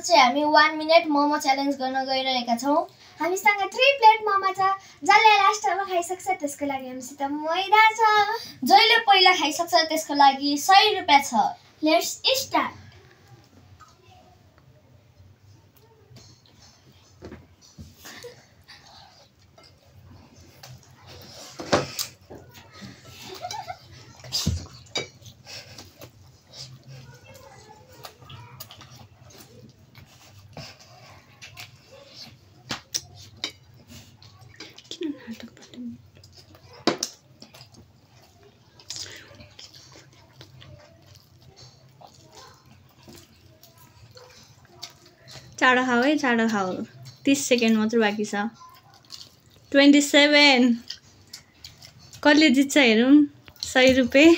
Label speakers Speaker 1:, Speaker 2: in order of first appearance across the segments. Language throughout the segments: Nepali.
Speaker 1: चाहिँ हामी 1 मिनेट मोमो च्यालेन्ज गर्न गइरहेका छौं। हामीसँग 3 प्लेट मोमो छ। जसले लास्टमा खाइसक्छ त्यसको लागि हामीसित मैदा छ। जसले पहिला खाइसक्छ त्यसको लागि 100 रुपैयाँ छ। Let's start.
Speaker 2: चाँडो खाऊ है, चाँडो खाऊ। 30 सेकेन्ड मात्र बाँकी छ। 27। कसले जित्छ हेरौँ। 100 रुपैयाँ।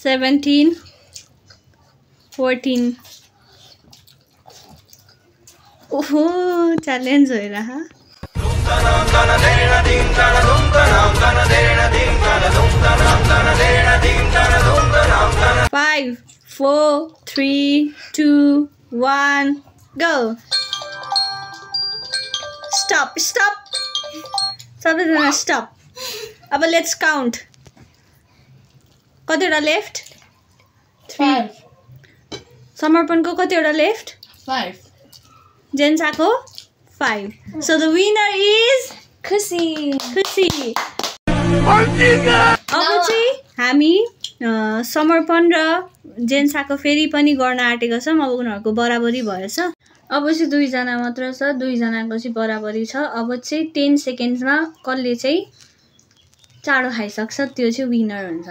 Speaker 2: 17 14। ओहो च्यालेन्ज भइरह। 5 4 3 2 1 go. Stop. सबैजना stop. अब let's count. कतिवटा लेफ्ट?
Speaker 1: 3।
Speaker 2: समर्पणको कतिवटा left?
Speaker 1: 5।
Speaker 2: जेन्साको 5. So the winner is
Speaker 1: खुसी।
Speaker 2: अब चाहिँ हामी समर्पण र जेन्साको फेरि पनि गर्न आँटेको छौँ। अब उनीहरूको बराबरी भएछ। अब चाहिँ 2 जना मात्र छ। 2 जनाको चाहिँ बराबरी छ। अब चाहिँ 10 सेकेन्ड्समा कसले चाहिँ चाँडो खाइसक्छ त्यो चाहिँ विनर हुन्छ।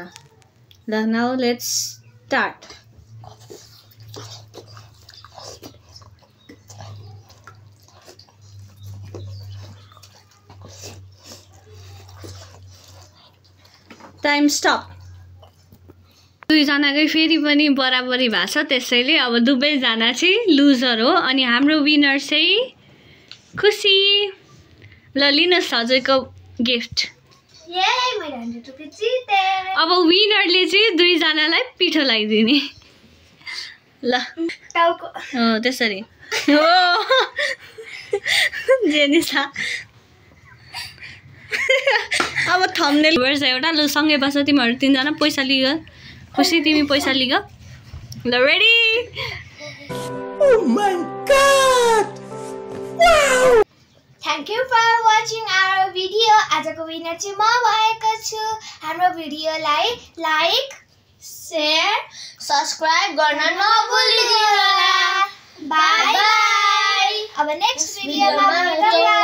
Speaker 2: ल now let's start. Time stop. 2 जनाकै फेरि पनि बराबरी भएको छ। त्यसैले अब दुवैजना चाहिँ लुजर हो अनि हाम्रो विनर चाहिँ खुसी। ल लिनुहोस् हजुरको गिफ्ट।
Speaker 1: मैले 100 रुपैयाँ जिते।
Speaker 2: अब विनरले चाहिँ 2 जनालाई पिठो लगाइदिने। ल
Speaker 1: टाउको
Speaker 2: हो त्यसरी हो। जेनिसा अब थम्बनेल भर्छ एउटा। ल सँगै बस्छ तिमीहरू 3 जना। पैसा लिग। खुसी तिमी पैसा लिग। ल ready.
Speaker 3: Oh my god! Wow!
Speaker 1: Thank you for watching our video. आजको विनर चाहिँ म भएको छु। हाम्रो भिडियोलाई लाइक, शेयर, सब्स्क्राइब गर्न नभुलिदिनु होला। Bye bye. अब नेक्स्ट भिडियोमा भेटौँला।